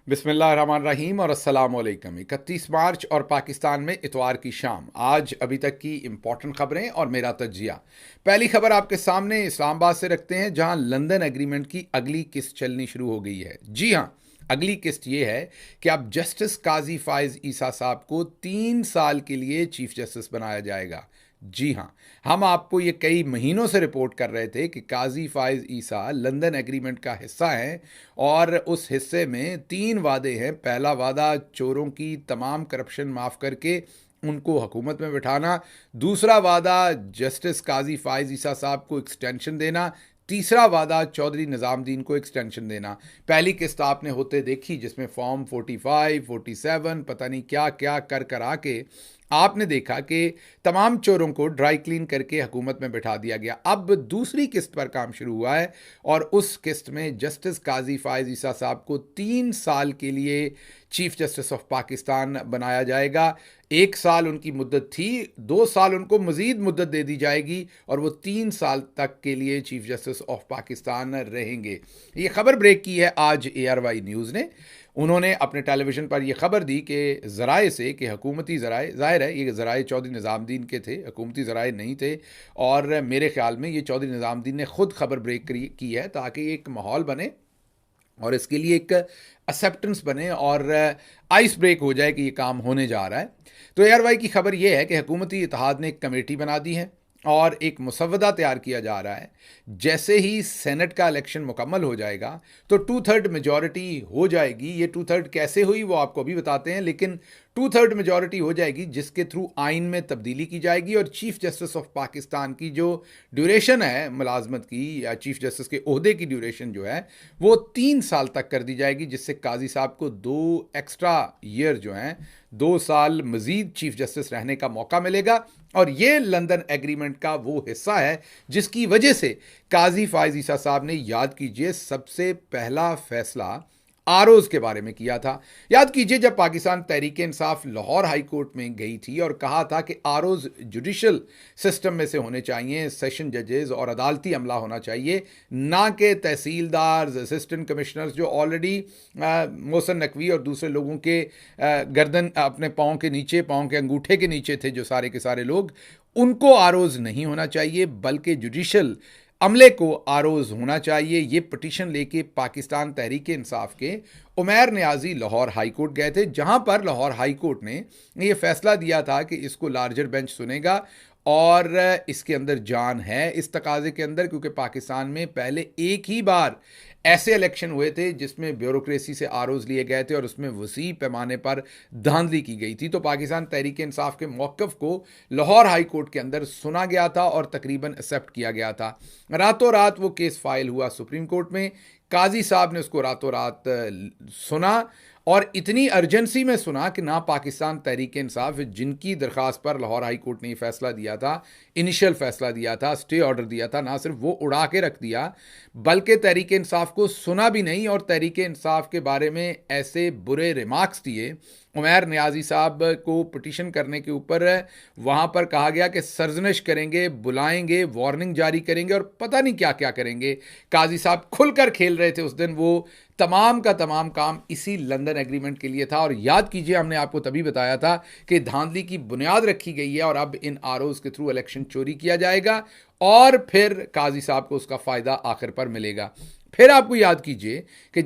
बिस्मिल्लाहिर्रहमानिर्रहीम और अस्सलाम वालेकुम। 31 मार्च और पाकिस्तान में इतवार की शाम। आज अभी तक की इंपॉर्टेंट खबरें और मेरा तजिया। पहली खबर आपके सामने इस्लामाबाद से रखते हैं, जहां लंदन एग्रीमेंट की अगली किस्त चलनी शुरू हो गई है। जी हां, अगली किस्त ये है कि अब जस्टिस काजी फाइज ईसा साहब को 3 साल के लिए चीफ जस्टिस बनाया जाएगा। जी हां, हम आपको ये कई महीनों से रिपोर्ट कर रहे थे कि काजी फाइज ईसा लंदन एग्रीमेंट का हिस्सा हैं और उस हिस्से में 3 वादे हैं। पहला वादा चोरों की तमाम करप्शन माफ़ करके उनको हुकूमत में बिठाना। दूसरा वादा जस्टिस काजी फाइज ईसा साहब को एक्सटेंशन देना। तीसरा वादा चौधरी निज़ामुद्दीन को एक्सटेंशन देना। पहली किस्त आपने होते देखी, जिसमें फॉर्म 45, 47 पता नहीं क्या क्या कर कर आके आपने देखा कि तमाम चोरों को ड्राई क्लीन करके हुकूमत में बिठा दिया गया। अब दूसरी किस्त पर काम शुरू हुआ है और उस किस्त में जस्टिस काजी फाइज ईसा साहब को 3 साल के लिए चीफ जस्टिस ऑफ पाकिस्तान बनाया जाएगा। 1 साल उनकी मुद्दत थी, 2 साल उनको मजीद मुद्दत दे दी जाएगी और वो 3 साल तक के लिए चीफ जस्टिस ऑफ पाकिस्तान रहेंगे। ये खबर ब्रेक की है आज ARY न्यूज़ ने। उन्होंने अपने टेलीविज़न पर यह खबर दी कि ज़राए से, कि हुकूमती ज़राए, ज़ाहिर है ये ज़राए चौधरी निज़ामुद्दीन के थे, हुकूमती ज़राए नहीं थे। और मेरे ख्याल में ये चौधरी निज़ामुद्दीन ने खुद खबर ब्रेक की है ताकि एक माहौल बने और इसके लिए एक एक्सेप्टेंस बने और आइस ब्रेक हो जाए कि ये काम होने जा रहा है। तो ARY की खबर यह है कि हुकूमती इत्तेहाद ने एक कमेटी बना दी है और एक मुसव्वदा तैयार किया जा रहा है। जैसे ही सेनेट का इलेक्शन मुकम्मल हो जाएगा तो 2/3 मेजॉरिटी हो जाएगी। ये 2/3 कैसे हुई वो आपको अभी बताते हैं, लेकिन 2/3 मेजॉरिटी हो जाएगी जिसके थ्रू आइन में तब्दीली की जाएगी और चीफ जस्टिस ऑफ पाकिस्तान की जो ड्यूरेशन है मुलाजमत की, या चीफ जस्टिस के ओहदे की ड्यूरेशन जो है वो 3 साल तक कर दी जाएगी, जिससे काजी साहब को 2 एक्स्ट्रा ईयर जो हैं, 2 साल मजीद चीफ जस्टिस रहने का मौका मिलेगा। और ये लंदन एग्रीमेंट का वो हिस्सा है जिसकी वजह से काजी फाइज ईसा साहब ने, याद कीजिए, सबसे पहला फैसला आरओज के बारे में किया था। याद कीजिए जब पाकिस्तान तहरीक इंसाफ लाहौर हाई कोर्ट में गई थी और कहा था कि आरओज जुडिशल सिस्टम में से होने चाहिए, सेशन जजेस और अदालती अमला होना चाहिए, ना कि तहसीलदार, असिस्टेंट कमिश्नर्स जो ऑलरेडी मोहसिन नकवी और दूसरे लोगों के गर्दन अपने पाँव के नीचे, पाँव के अंगूठे के नीचे थे जो सारे के सारे लोग, उनको आरओज नहीं होना चाहिए बल्कि जुडिशल अमले को आरोज होना चाहिए। ये पिटीशन लेके पाकिस्तान तहरीक इंसाफ के उमैर नियाजी लाहौर हाई कोर्ट गए थे, जहां पर लाहौर हाई कोर्ट ने ये फैसला दिया था कि इसको लार्जर बेंच सुनेगा और इसके अंदर जान है इस तकाजे के अंदर, क्योंकि पाकिस्तान में पहले एक ही बार ऐसे इलेक्शन हुए थे जिसमें ब्यूरोक्रेसी से आरोज लिए गए थे और उसमें वसी पैमाने पर धांधली की गई थी। तो पाकिस्तान तहरीक इंसाफ के मौक़िफ़ को लाहौर हाई कोर्ट के अंदर सुना गया था और तकरीबन एक्सेप्ट किया गया था। रातों रात वो केस फाइल हुआ सुप्रीम कोर्ट में। काजी साहब ने उसको रातों रात सुना और इतनी अर्जेंसी में सुना कि ना पाकिस्तान तहरीक इंसाफ, जिनकी दरख्वास्त पर लाहौर हाई कोर्ट ने फैसला दिया था, इनिशियल फैसला दिया था, स्टे ऑर्डर दिया था, ना सिर्फ वो उड़ा के रख दिया बल्कि तहरीक इंसाफ को सुना भी नहीं और तहरीक इंसाफ के बारे में ऐसे बुरे रिमार्क्स दिए। उमैर नियाजी साहब को पिटीशन करने के ऊपर वहाँ पर कहा गया कि सरजनिश करेंगे, बुलाएंगे, वार्निंग जारी करेंगे और पता नहीं क्या क्या करेंगे। काजी साहब खुलकर खेल रहे थे उस दिन। वो तमाम का तमाम काम इसी लंदन एग्रीमेंट के लिए था। और याद कीजिए हमने आपको तभी बताया था कि धांधली की बुनियाद रखी गई है और अब इन आरओज के थ्रू इलेक्शन चोरी किया जाएगा और फिर काजी साहब को उसका फ़ायदा आखिर पर मिलेगा। फिर आपको याद कीजिए कि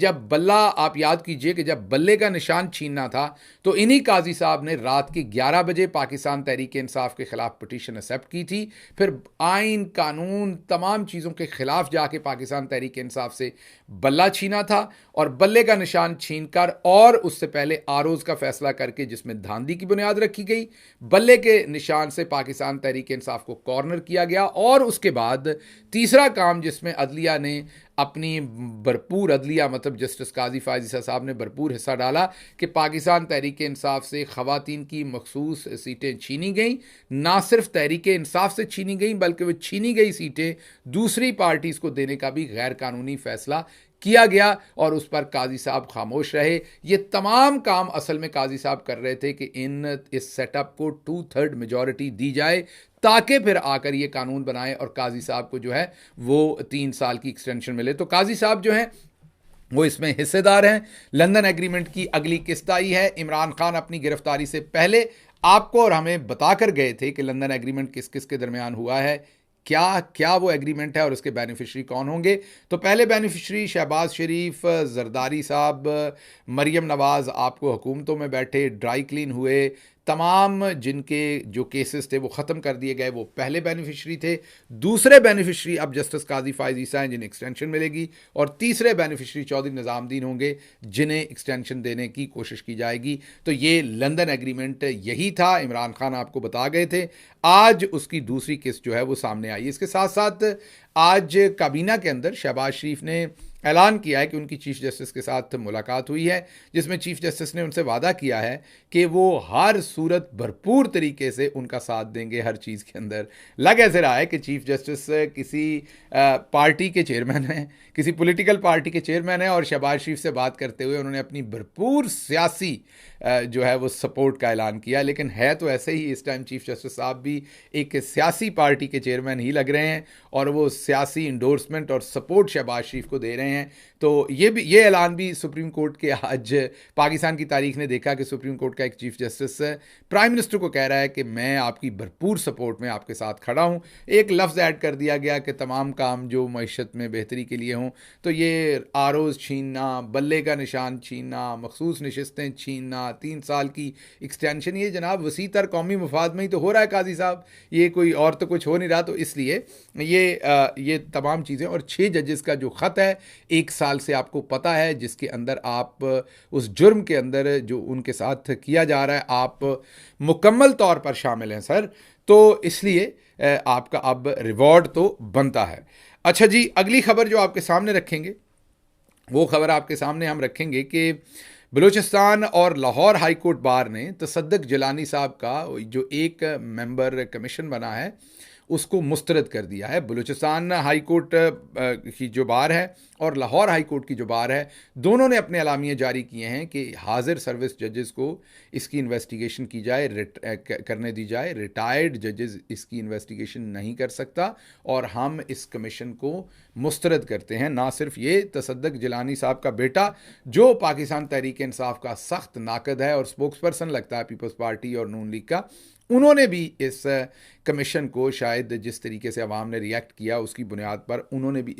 जब बल्ले का निशान छीनना था तो इन्हीं काजी साहब ने रात के 11 बजे पाकिस्तान तहरीक इंसाफ के खिलाफ पिटीशन एक्सेप्ट की थी। फिर आइन, कानून, तमाम चीज़ों के खिलाफ जाके पाकिस्तान तहरीक इंसाफ से बल्ला छीना था और बल्ले का निशान छीनकर, और उससे पहले आरोज का फैसला करके जिसमें धांधली की बुनियाद रखी गई, बल्ले के निशान से पाकिस्तान तहरीक इंसाफ को कॉर्नर किया गया। और उसके बाद तीसरा काम जिसमें अदलिया ने अपनी भरपूर, अदलिया मतलब जस्टिस काजी फाइज ईसा साहब ने भरपूर हिस्सा डाला कि पाकिस्तान तहरीक इंसाफ से ख़वातीन की मखसूस सीटें छीनी गई। ना सिर्फ तहरीक इंसाफ से छीनी गई बल्कि वो छीनी गई सीटें दूसरी पार्टीज़ को देने का भी गैर कानूनी फैसला किया गया और उस पर काजी साहब खामोश रहे। ये तमाम काम असल में काजी साहब कर रहे थे कि इस सेटअप को 2/3 मेजॉरिटी दी जाए ताकि फिर आकर ये कानून बनाए और काजी साहब को जो है वो 3 साल की एक्सटेंशन मिले। तो काजी साहब जो हैं वो इसमें हिस्सेदार हैं। लंदन एग्रीमेंट की अगली किस्त आई है। इमरान खान अपनी गिरफ्तारी से पहले आपको और हमें बताकर गए थे कि लंदन एग्रीमेंट किस किस के दरमियान हुआ है, क्या क्या वो एग्रीमेंट है और उसके बेनिफिशरी कौन होंगे। तो पहले बेनिफिशरी शहबाज शरीफ, जरदारी साहब, मरियम नवाज़ आपको हुकूमतों में बैठे ड्राई क्लीन हुए, तमाम जिनके जो केसेस थे वो ख़त्म कर दिए गए, वो पहले बेनिफिशरी थे। दूसरे बेनिफिशरी अब जस्टिस काजी फायज ईसा हैं जिन्हें एक्सटेंशन मिलेगी, और तीसरे बेनिफिशरी चौधरी निज़ामुद्दीन होंगे जिन्हें एक्सटेंशन देने की कोशिश की जाएगी। तो ये लंदन एग्रीमेंट यही था, इमरान खान आपको बता गए थे। आज उसकी दूसरी किस्त जो है वो सामने आई। इसके साथ साथ आज काबीना के अंदर शहबाज शरीफ ने ऐलान किया है कि उनकी चीफ जस्टिस के साथ मुलाकात हुई है, जिसमें चीफ जस्टिस ने उनसे वादा किया है कि वो हर सूरत भरपूर तरीके से उनका साथ देंगे हर चीज़ के अंदर। लग ऐसे रहा है कि चीफ जस्टिस किसी पार्टी के चेयरमैन हैं, किसी पॉलिटिकल पार्टी के चेयरमैन हैं, और शहबाज शरीफ से बात करते हुए उन्होंने अपनी भरपूर सियासी जो है वो सपोर्ट का ऐलान किया। लेकिन है तो ऐसे ही, इस टाइम चीफ जस्टिस साहब भी एक सियासी पार्टी के चेयरमैन ही लग रहे हैं, और वो सियासी इंडोर्समेंट और सपोर्ट शहबाज शरीफ को दे रहे हैं। तो ये ऐलान भी सुप्रीम कोर्ट के आज पाकिस्तान की तारीख ने देखा कि सुप्रीम कोर्ट का एक चीफ जस्टिस प्राइम मिनिस्टर को कह रहा है कि मैं आपकी भरपूर सपोर्ट में आपके साथ खड़ा हूं। एक लफ्ज़ ऐड कर दिया गया कि तमाम काम जो मईशत में बेहतरी के लिए हों, तो ये आरोज़ छीनना, बल्ले का निशान छीनना, मखसूस नशस्तें छीनना, 3 साल की एक्सटेंशन, ये जनाब वसी तर कौमी मफाद में ही तो हो रहा है काजी साहब, ये कोई और तो कुछ हो नहीं रहा। तो इसलिए ये तमाम चीज़ें, और 6 जजेस का जो ख़त है 1 साल से आपको पता है, जिसके अंदर आप उस जुर्म के अंदर जो उनके साथ किया जा रहा है आप मुकम्मल तौर पर शामिल हैं सर। तो इसलिए आपका अब रिवॉर्ड तो बनता है। अच्छा जी, अगली खबर जो आपके सामने रखेंगे, वो खबर आपके सामने हम रखेंगे कि बलूचिस्तान और लाहौर हाई कोर्ट बार ने तसद्दुक़ जिलानी साहब का जो एक मेंबर कमीशन बना है उसको मुस्तरद कर दिया है। बलूचिस्तान हाई कोर्ट की जो बार है और लाहौर हाई कोर्ट की जो बार है, दोनों ने अपने अलामिये जारी किए हैं कि हाजिर सर्विस जजेस को इसकी इन्वेस्टिगेशन की जाए, करने दी जाए। रिटायर्ड जजेस इसकी इन्वेस्टिगेशन नहीं कर सकता, और हम इस कमीशन को मुस्तरद करते हैं। ना सिर्फ ये, तसद्दुक़ जिलानी साहब का बेटा जो पाकिस्तान तहरीक इंसाफ का सख्त नाकद है और स्पोक्स पर्सन लगता है पीपल्स पार्टी और नून लीग का, उन्होंने भी इस कमीशन को शायद जिस तरीके से अवाम ने रिएक्ट किया उसकी बुनियाद पर उन्होंने भी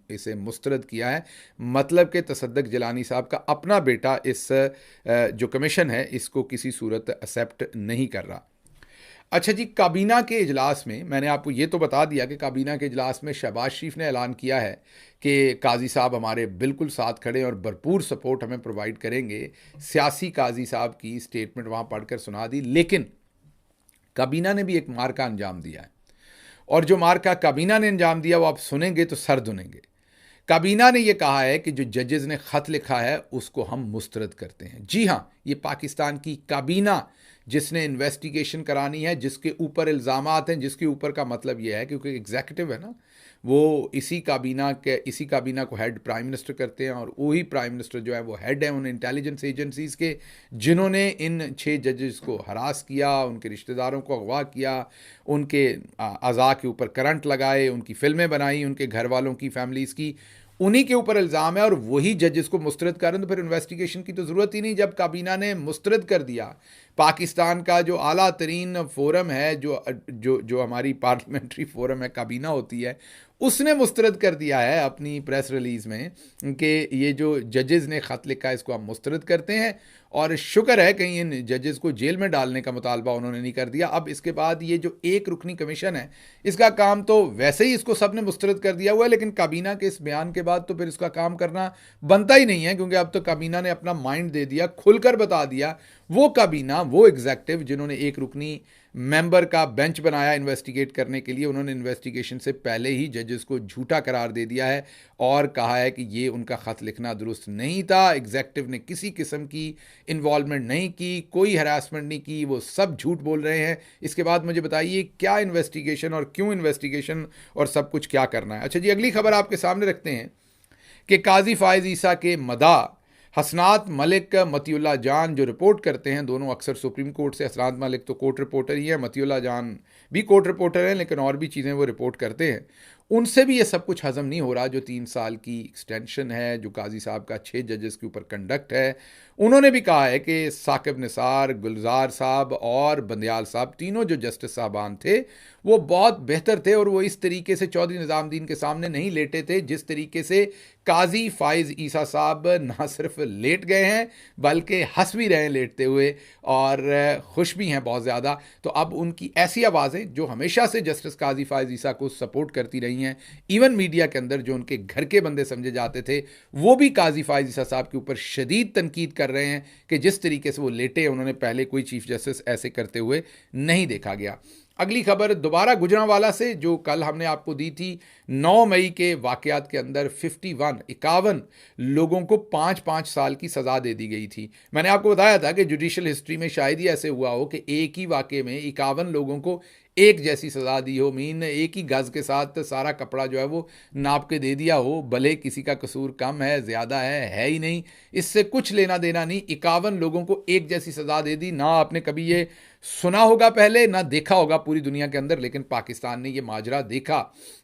इसे मुस्तरद किया है। मतलब कि तसद्दुक़ जिलानी साहब का अपना बेटा इस जो कमीशन है इसको किसी सूरत एक्सेप्ट नहीं कर रहा। अच्छा जी, काबीना के इजलास में मैंने आपको ये तो बता दिया कि काबीना के इजलास में शहबाज शरीफ ने ऐलान किया है कि काजी साहब हमारे बिल्कुल साथ खड़े और भरपूर सपोर्ट हमें प्रोवाइड करेंगे। सियासी काजी साहब की स्टेटमेंट वहाँ पढ़कर सुना दी, लेकिन काबीना ने भी एक मार का अंजाम दिया है, और जो मार का काबीना ने अंजाम दिया वो आप सुनेंगे तो सर धुनेंगे। काबीना ने यह कहा है कि जो जजेस ने ख़त लिखा है उसको हम मुस्तरद करते हैं। जी हाँ, ये पाकिस्तान की काबीना जिसने इन्वेस्टिगेशन करानी है, जिसके ऊपर इल्ज़ामात हैं, जिसके ऊपर का मतलब यह है क्योंकि एग्जीक्यूटिव है ना, वो इसी काबीना को हेड प्राइम मिनिस्टर करते हैं, और वही प्राइम मिनिस्टर जो है वो हेड है उन इंटेलिजेंस एजेंसीज़ के जिन्होंने इन 6 जजेस को हरास किया, उनके रिश्तेदारों को अगवा किया, उनके अज़ा के ऊपर करंट लगाए, उनकी फ़िल्में बनाई, उनके घर वालों की, फैमिलीज़ की, उन्हीं के ऊपर इल्ज़ाम है। और वही जजेस को मुस्तरद करें तो फिर इन्वेस्टिगेशन की तो ज़रूरत ही नहीं। जब काबीना ने मुस्तरद कर दिया, पाकिस्तान का जो आला तरीन फोरम है, जो हमारी पार्लियामेंट्री फोरम है, काबीना होती है, उसने मुस्तरद कर दिया है अपनी प्रेस रिलीज़ में कि ये जो जजेस ने ख़त लिखा है इसको हम मुस्तरद करते हैं। और शुक्र है कहीं इन जजेस को जेल में डालने का मुतालबा उन्होंने नहीं कर दिया। अब इसके बाद ये जो एक रुकनी कमीशन है इसका काम तो वैसे ही इसको सब ने मुस्तरद कर दिया हुआ है, लेकिन काबीना के इस बयान के बाद तो फिर इसका काम करना बनता ही नहीं है, क्योंकि अब तो काबीना ने अपना माइंड दे दिया, खुलकर बता दिया। वो काबीना, वो एग्जीक्यूटिव जिन्होंने एक रुकनी मेंबर का बेंच बनाया इन्वेस्टिगेट करने के लिए, उन्होंने इन्वेस्टिगेशन से पहले ही जजेस को झूठा करार दे दिया है और कहा है कि ये उनका ख़त लिखना दुरुस्त नहीं था। एग्जीक्यूटिव ने किसी किस्म की इन्वॉल्वमेंट नहीं की, कोई हरासमेंट नहीं की, वो सब झूठ बोल रहे हैं। इसके बाद मुझे बताइए क्या इन्वेस्टिगेशन और क्यों इन्वेस्टिगेशन और सब कुछ क्या करना है। अच्छा जी, अगली खबर आपके सामने रखते हैं कि काजी फायज ईसा के मदा हसनात मलिक, मतीउल्लाह जान जो रिपोर्ट करते हैं, दोनों अक्सर सुप्रीम कोर्ट से, हसनात मलिक तो कोर्ट रिपोर्टर ही है, मतीउल्लाह जान भी कोर्ट रिपोर्टर हैं, लेकिन और भी चीज़ें वो रिपोर्ट करते हैं। उनसे भी ये सब कुछ हजम नहीं हो रहा। जो 3 साल की एक्सटेंशन है, जो काजी साहब का 6 जजेस के ऊपर कंडक्ट है, उन्होंने भी कहा है कि साकिब निसार, गुलजार साहब और बंदयाल साहब, तीनों जो जस्टिस साहबान थे, वो बहुत बेहतर थे और वो इस तरीके से चौधरी निज़ामुद्दीन के सामने नहीं लेटे थे जिस तरीके से काजी फाइज ईसा साहब ना सिर्फ लेट गए हैं बल्कि हंस भी रहे हैं लेटते हुए और खुश भी हैं बहुत ज़्यादा। तो अब उनकी ऐसी आवाज़ें जो हमेशा से जस्टिस काजी फाइज ईसा को सपोर्ट करती रही हैं, इवन मीडिया के अंदर जो उनके घर के बंदे समझे जाते थे, वो भी काजी फाइज ईसा साहब के ऊपर शदीद तनकीद कर रहे हैं कि जिस तरीके से वो लेटे, उन्होंने पहले कोई चीफ जस्टिस ऐसे करते हुए नहीं देखा गया। अगली खबर दोबारा गुजरांवाला से, जो कल हमने आपको दी थी। 9 मई के वाकयात के अंदर 51 लोगों को 5-5 साल की सज़ा दे दी गई थी। मैंने आपको बताया था कि जुडिशल हिस्ट्री में शायद ही ऐसे हुआ हो कि एक ही वाक़े में 51 लोगों को एक जैसी सज़ा दी हो। मीन एक ही गज़ के साथ सारा कपड़ा जो है वो नाप के दे दिया हो, भले किसी का कसूर कम है ज़्यादा है ही नहीं, इससे कुछ लेना देना नहीं। 51 लोगों को एक जैसी सज़ा दे दी। ना आपने कभी ये सुना होगा पहले, ना देखा होगा पूरी दुनिया के अंदर, लेकिन पाकिस्तान ने ये माजरा देखा।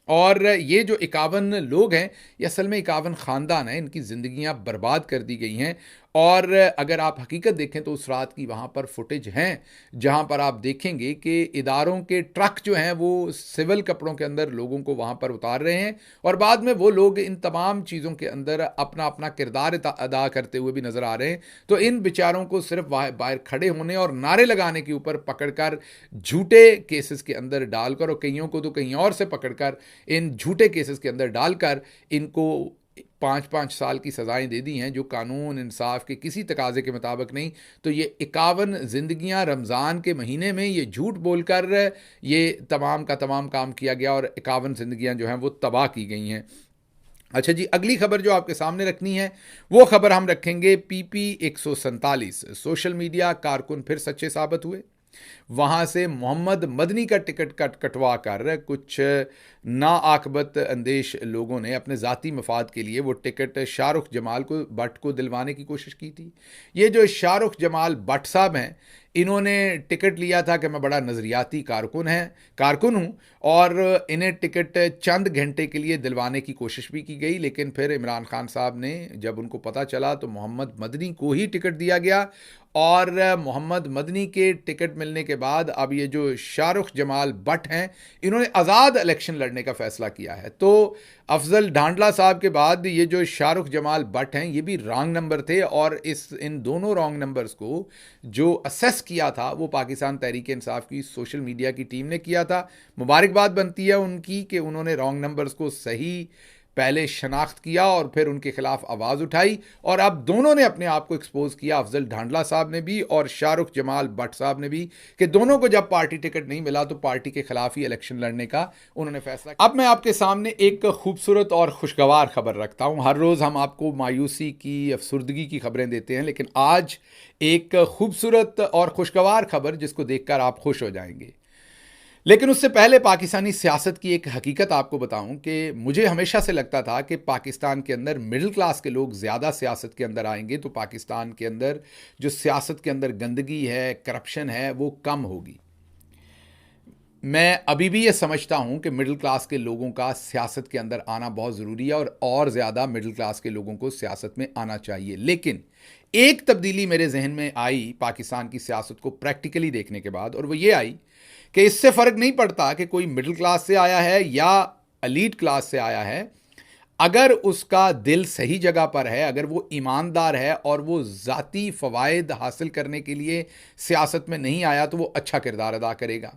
और ये जो 51 लोग हैं, ये असल में 51 ख़ानदान हैं, इनकी ज़िंदगियां बर्बाद कर दी गई हैं। और अगर आप हकीकत देखें तो उस रात की वहाँ पर फुटेज हैं जहाँ पर आप देखेंगे कि इदारों के ट्रक जो हैं वो सिविल कपड़ों के अंदर लोगों को वहाँ पर उतार रहे हैं और बाद में वो लोग इन तमाम चीज़ों के अंदर अपना अपना किरदार अदा करते हुए भी नज़र आ रहे हैं। तो इन बेचारों को सिर्फ बाहर खड़े होने और नारे लगाने के ऊपर पकड़कर झूठे केसेस के अंदर डालकर, और कईयों को तो कहीं और से पकड़कर इन झूठे केसेस के अंदर डालकर इनको 5-5 साल की सज़ाएं दे दी हैं, जो कानून इंसाफ के किसी तकाजे के मुताबिक नहीं। तो ये 51 ज़िंदगियां रमज़ान के महीने में ये झूठ बोलकर ये तमाम का तमाम काम किया गया और 51 ज़िंदगियां जो हैं वो तबाह की गई हैं। अच्छा जी, अगली खबर जो आपके सामने रखनी है वो खबर हम रखेंगे PP 147। सोशल मीडिया कारकुन फिर सच्चे साबित हुए। वहाँ से मोहम्मद मदनी का टिकट कटवा कर कुछ नाआकबत अंदेश लोगों ने अपने ज़ाती मफाद के लिए वो टिकट शाहरुख जमाल को भट्ट को दिलवाने की कोशिश की थी। ये जो शाहरुख जमाल भट्ट साहब हैं, इन्होंने टिकट लिया था कि मैं बड़ा नज़रियाती कारकुन हूँ और इन्हें टिकट चंद घंटे के लिए दिलवाने की कोशिश भी की गई, लेकिन फिर इमरान खान साहब ने जब उनको पता चला तो मोहम्मद मदनी को ही टिकट दिया गया। और मोहम्मद मदनी के टिकट मिलने के बाद अब ये जो शाहरुख जमाल भट्ट हैं, इन्होंने आज़ाद इलेक्शन लड़ने का फ़ैसला किया है। तो अफजल ढांडला साहब के बाद ये जो शाहरुख जमाल भट्ट हैं, ये भी रॉन्ग नंबर थे और इन दोनों रॉन्ग नंबर्स को जो असेस किया था वो पाकिस्तान तहरीक इंसाफ की सोशल मीडिया की टीम ने किया था। मुबारकबाद बनती है उनकी कि उन्होंने रॉन्ग नंबर्स को सही पहले शनाख्त किया और फिर उनके खिलाफ आवाज़ उठाई और अब दोनों ने अपने आप को एक्सपोज किया, अफजल ढांडला साहब ने भी और शाहरुख जमाल भट्ट साहब ने भी, कि दोनों को जब पार्टी टिकट नहीं मिला तो पार्टी के खिलाफ ही इलेक्शन लड़ने का उन्होंने फैसला किया। अब मैं आपके सामने एक खूबसूरत और खुशगवार खबर रखता हूँ। हर रोज़ हम आपको मायूसी की, अफसुर्दगी की खबरें देते हैं, लेकिन आज एक खूबसूरत और खुशगवार खबर जिसको देखकर आप खुश हो जाएंगे। लेकिन उससे पहले पाकिस्तानी सियासत की एक हकीकत आपको बताऊं कि मुझे हमेशा से लगता था कि पाकिस्तान के अंदर मिडिल क्लास के लोग ज़्यादा सियासत के अंदर आएंगे तो पाकिस्तान के अंदर जो सियासत के अंदर गंदगी है, करप्शन है, वो कम होगी। मैं अभी भी ये समझता हूं कि मिडिल क्लास के लोगों का सियासत के अंदर आना बहुत ज़रूरी है और ज़्यादा मिडिल क्लास के लोगों को सियासत में आना चाहिए। लेकिन एक तब्दीली मेरे जहन में आई पाकिस्तान की सियासत को प्रैक्टिकली देखने के बाद, और वो ये आई कि इससे फ़र्क नहीं पड़ता कि कोई मिडिल क्लास से आया है या एलीट क्लास से आया है, अगर उसका दिल सही जगह पर है, अगर वो ईमानदार है और वो ज़ाती फ़वाइद हासिल करने के लिए सियासत में नहीं आया तो वो अच्छा किरदार अदा करेगा।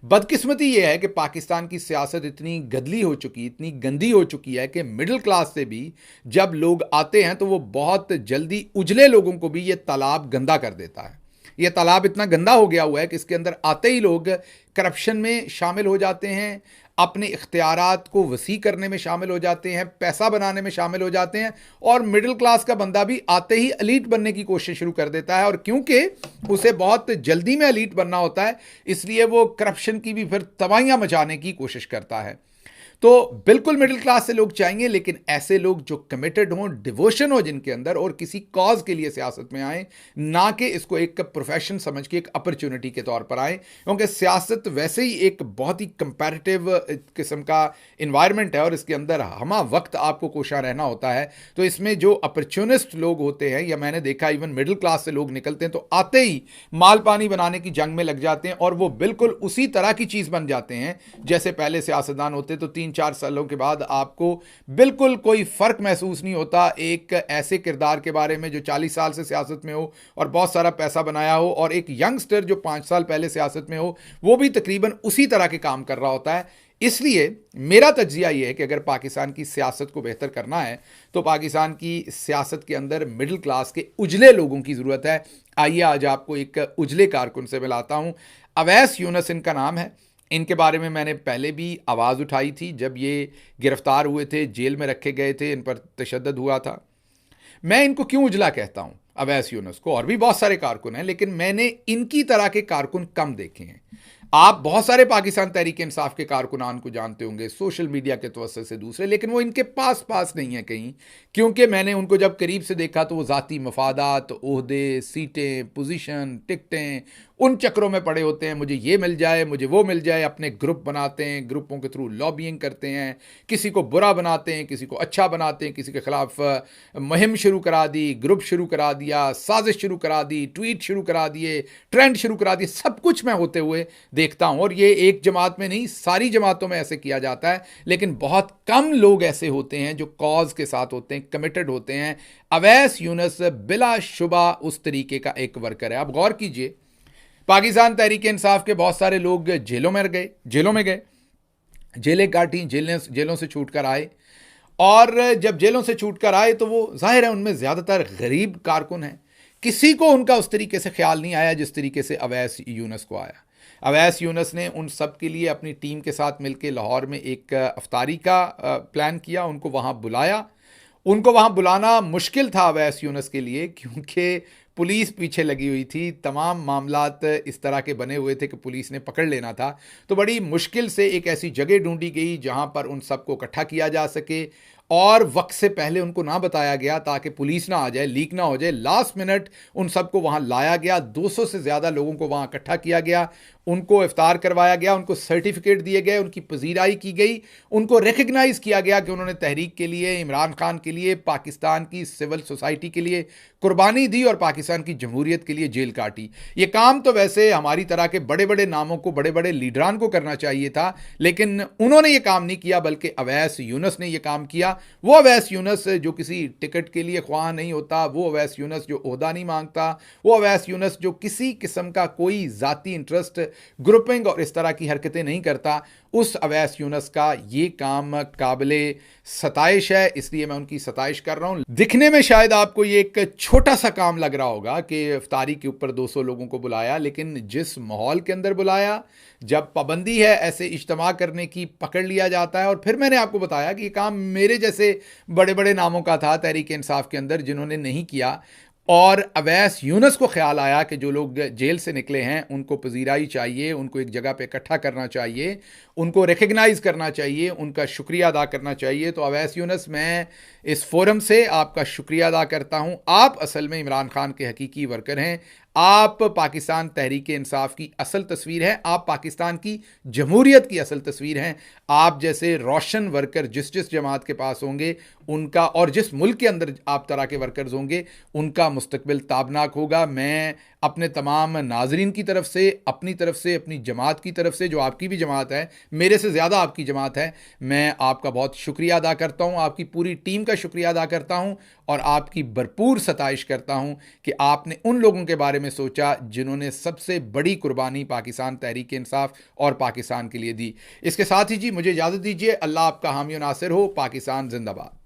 बदकिस्मती ये है कि पाकिस्तान की सियासत इतनी गदली हो चुकी, इतनी गंदी हो चुकी है कि मिडिल क्लास से भी जब लोग आते हैं तो वो बहुत जल्दी उजले लोगों को भी ये तालाब गंदा कर देता है। ये तालाब इतना गंदा हो गया हुआ है कि इसके अंदर आते ही लोग करप्शन में शामिल हो जाते हैं, अपने इख्तियारात को वसी करने में शामिल हो जाते हैं, पैसा बनाने में शामिल हो जाते हैं और मिडिल क्लास का बंदा भी आते ही एलीट बनने की कोशिश शुरू कर देता है। और क्योंकि उसे बहुत जल्दी में एलीट बनना होता है, इसलिए वो करप्शन की भी फिर तबाहियां मचाने की कोशिश करता है। तो बिल्कुल मिडिल क्लास से लोग चाहेंगे, लेकिन ऐसे लोग जो कमिटेड हों, डिवोशन हो जिनके अंदर, और किसी कॉज के लिए सियासत में आए, ना कि इसको एक प्रोफेशन समझ के एक अपॉर्चुनिटी के तौर पर आए। क्योंकि सियासत वैसे ही एक बहुत ही कंपैरेटिव किस्म का इन्वायरमेंट है और इसके अंदर हमा वक्त आपको कोशा रहना होता है। तो इसमें जो अपॉर्चुनिस्ट लोग होते हैं, या मैंने देखा इवन मिडिल क्लास से लोग निकलते हैं तो आते ही माल पानी बनाने की जंग में लग जाते हैं, और वो बिल्कुल उसी तरह की चीज़ बन जाते हैं जैसे पहले सियासतदान होते। तो 3-4 सालों के बाद आपको बिल्कुल कोई फ़र्क महसूस नहीं होता एक ऐसे किरदार के बारे में जो 40 साल से सियासत में हो और बहुत सारा पैसा बनाया हो, और एक यंगस्टर जो 5 साल पहले सियासत में हो, वो भी तकरीबन उसी तरह के काम कर रहा होता है। इसलिए मेरा तज्जिया यह है कि अगर पाकिस्तान की सियासत को बेहतर करना है तो पाकिस्तान की सियासत के अंदर मिडिल क्लास के उजले लोगों की ज़रूरत है। आइए आज आपको एक उजले कारकुन से मिलाता हूं। अवैस यूनुस इनका नाम है। इनके बारे में मैंने पहले भी आवाज़ उठाई थी जब ये गिरफ्तार हुए थे, जेल में रखे गए थे, इन पर तशद्दुद हुआ था। मैं इनको क्यों उजला कहता हूं, अवैस यूनुस को, और भी बहुत सारे कारकुन हैं, लेकिन मैंने इनकी तरह के कारकुन कम देखे हैं। आप बहुत सारे पाकिस्तान तहरीक इंसाफ के कारकुनान को जानते होंगे सोशल मीडिया के तवज्जुह से दूसरे, लेकिन वो इनके पास नहीं है कहीं, क्योंकि मैंने उनको जब करीब से देखा तो वो ज़ाती मफादात, ओहदे, सीटें, पोजीशन, टिकटें, उन चक्रों में पड़े होते हैं। मुझे ये मिल जाए, मुझे वो मिल जाए, अपने ग्रुप बनाते हैं, ग्रुपों के थ्रू लॉबिंग करते हैं, किसी को बुरा बनाते हैं, किसी को अच्छा बनाते हैं, किसी के खिलाफ मुहिम शुरू करा दी, ग्रुप शुरू करा दिया, साजिश शुरू करा दी, ट्वीट शुरू करा दिए, ट्रेंड शुरू करा दिए, सब कुछ मैं होते हुए देखता हूं। और ये एक जमात में नहीं, सारी जमातों में ऐसे किया जाता है, लेकिन बहुत कम लोग ऐसे होते हैं जो कॉज के साथ होते हैं, कमिटेड होते हैं। अवैस यूनुस बिलाशुबा उस तरीके का एक वर्कर है। आप गौर कीजिए, पाकिस्तान तहरीक इंसाफ के बहुत सारे लोग जेलों में गए, जेलें काटी, जेलों से छूट कर आए, और जब जेलों से छूट कर आए तो वो जाहिर है उनमें ज़्यादातर गरीब कारकुन हैं। किसी को उनका उस तरीके से ख्याल नहीं आया जिस तरीके से अवैस यूनुस को आया। अवैस यूनुस ने उन सब के लिए अपनी टीम के साथ मिलकर लाहौर में एक अफ्तारी का प्लान किया, उनको वहाँ बुलाया। उनको वहाँ बुलाना मुश्किल था अवैस यूनुस के लिए, क्योंकि पुलिस पीछे लगी हुई थी, तमाम मामलात इस तरह के बने हुए थे कि पुलिस ने पकड़ लेना था। तो बड़ी मुश्किल से एक ऐसी जगह ढूंढी गई जहाँ पर उन सबको इकट्ठा किया जा सके, और वक्त से पहले उनको ना बताया गया ताकि पुलिस ना आ जाए, लीक ना हो जाए। लास्ट मिनट उन सबको वहाँ लाया गया, 200 से ज़्यादा लोगों को वहाँ इकट्ठा किया गया, उनको इफ्तार करवाया गया, उनको सर्टिफिकेट दिए गए, उनकी पजीराई की गई, उनको रिकग्नाइज़ किया गया कि उन्होंने तहरीक के लिए, इमरान खान के लिए, पाकिस्तान की सिविल सोसाइटी के लिए कुर्बानी दी और पाकिस्तान की जमहूरियत के लिए जेल काटी। ये काम तो वैसे हमारी तरह के बड़े बड़े नामों को, बड़े बड़े लीडरान को करना चाहिए था, लेकिन उन्होंने ये काम नहीं किया, बल्कि अवैस यूनुस ने ये काम किया। वो अवैस यूनुस जो किसी टिकट के लिए ख्वाह नहीं होता, वो अवैस यूनुस जो ओहदा नहीं मांगता, वो अवैस यूनुस जो किसी किस्म का कोई ज़ाती इंटरेस्ट, ग्रुपिंग और इस तरह की हरकतें नहीं करता, उस अवैस यूनुस का ये काम काबिले सताइश है। इसलिए मैं उनकी सताइश कर रहा हूं। दिखने में शायद आपको ये एक छोटा सा काम लग रहा होगा कि इफ्तारी के ऊपर 200 लोगों को बुलाया, लेकिन जिस माहौल के अंदर बुलाया, जब पाबंदी है ऐसे इज्तिमा करने की, पकड़ लिया जाता है। और फिर मैंने आपको बताया कि ये काम मेरे जैसे बड़े बड़े नामों का था तहरीक इंसाफ के अंदर, जिन्होंने नहीं किया। और अवैस यूनुस को ख्याल आया कि जो लोग जेल से निकले हैं उनको पजीराई चाहिए, उनको एक जगह पे इकट्ठा करना चाहिए, उनको रिकग्नाइज़ करना चाहिए, उनका शुक्रिया अदा करना चाहिए। तो अवैस यूनुस, मैं इस फोरम से आपका शुक्रिया अदा करता हूं। आप असल में इमरान खान के हकीकी वर्कर हैं। आप पाकिस्तान तहरीक इंसाफ की असल तस्वीर है, आप पाकिस्तान की जमहूरियत की असल तस्वीर हैं। आप जैसे रोशन वर्कर जिस जमात के पास होंगे उनका, और जिस मुल्क के अंदर आप तरह के वर्कर्स होंगे, उनका मुस्तकबिल ताबनाक होगा। मैं अपने तमाम नाजरीन की तरफ से, अपनी तरफ से, अपनी जमात की तरफ से, जो आपकी भी जमात है, मेरे से ज़्यादा आपकी जमात है, मैं आपका बहुत शुक्रिया अदा करता हूँ, आपकी पूरी टीम का शुक्रिया अदा करता हूँ, और आपकी भरपूर सताइश करता हूँ कि आपने उन लोगों के बारे में सोचा जिन्होंने सबसे बड़ी कुर्बानी पाकिस्तान तहरीक इंसाफ और पाकिस्तान के लिए दी। इसके साथ ही जी मुझे इजाज़त दीजिए। अल्लाह आपका हामी और नासिर हो। पाकिस्तान जिंदाबाद।